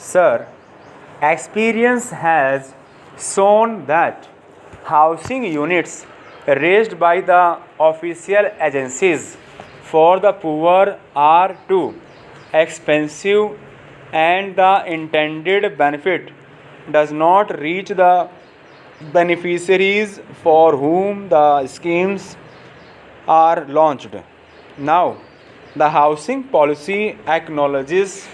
Sir, experience has shown that housing units raised by the official agencies for the poor are too expensive and the intended benefit does not reach the beneficiaries for whom the schemes are launched. Now, the housing policy acknowledges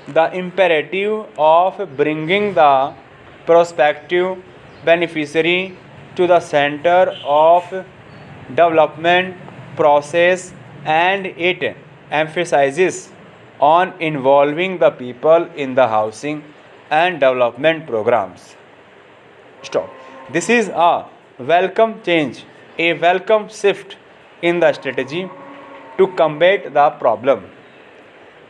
the imperative of bringing the prospective beneficiary to the center of development process, and it emphasizes on involving the people in the housing and development programs. Stop. This is a welcome change, a welcome shift in the strategy to combat the problem.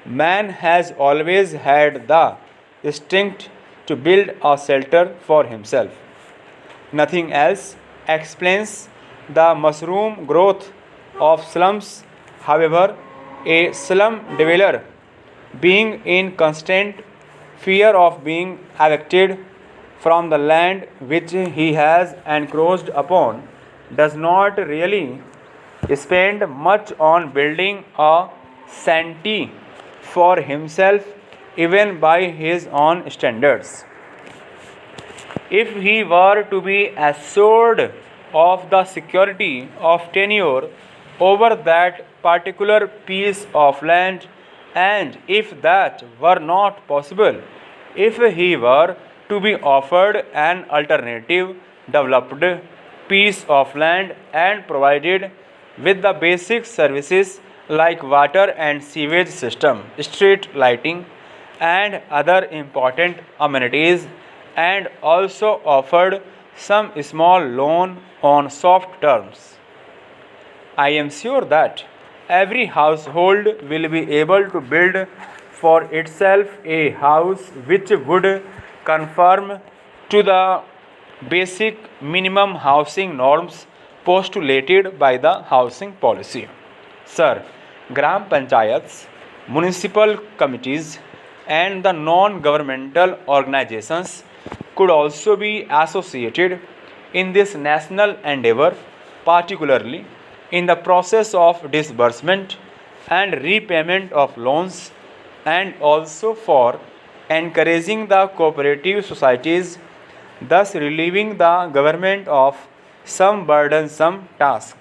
Man has always had the instinct to build a shelter for himself. Nothing else explains the mushroom growth of slums. However, a slum dweller, being in constant fear of being evicted from the land which he has encroached upon, does not really spend much on building a shanty for himself, even by his own standards. If he were to be assured of the security of tenure over that particular piece of land, and if that were not possible, if he were to be offered an alternative developed piece of land and provided with the basic services like water and sewage system, street lighting, and other important amenities, and also offered some small loan on soft terms, I am sure that every household will be able to build for itself a house which would conform to the basic minimum housing norms postulated by the housing policy. Sir, Gram Panchayats, municipal committees, and the non governmental organizations could also be associated in this national endeavor, particularly in the process of disbursement and repayment of loans, and also for encouraging the cooperative societies, thus relieving the government of some burdensome task.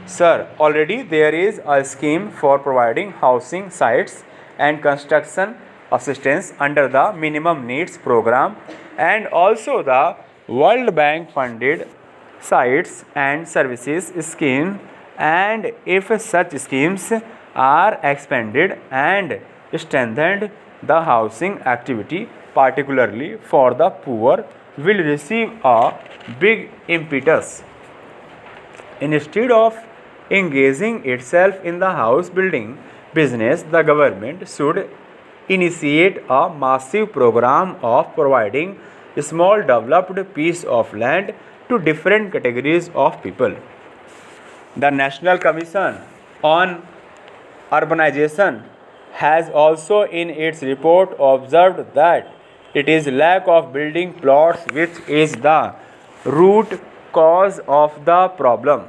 Sir, already there is a scheme for providing housing sites and construction assistance under the minimum needs program, and also the World Bank funded sites and services scheme, and if such schemes are expanded and strengthened, the housing activity, particularly for the poor, will receive a big impetus. Instead of engaging itself in the house building business, the government should initiate a massive program of providing a small developed piece of land to different categories of people. The National Commission on Urbanization has also in its report observed that it is lack of building plots which is the root cause of the problem.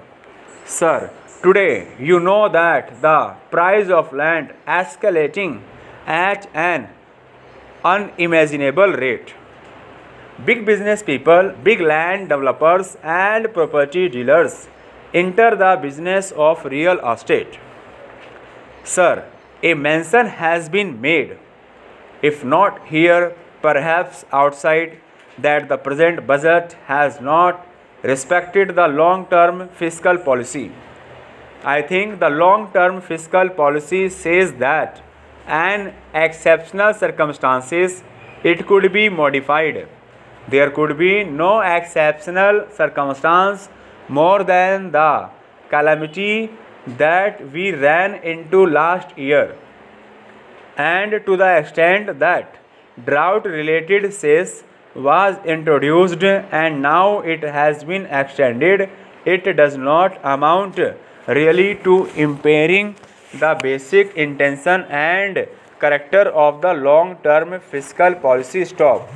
Sir, today you know that the price of land escalating at an unimaginable rate. Big business people, big land developers, and property dealers enter the business of real estate. Sir, a mention has been made, if not here, perhaps outside, that the present budget has not respected the long term fiscal policy. I think the long term fiscal policy says that in exceptional circumstances it could be modified. There could be no exceptional circumstance more than the calamity that we ran into last year, and to the extent that drought related cess was introduced and now it has been extended, it does not amount really to impairing the basic intention and character of the long term fiscal policy. Stop.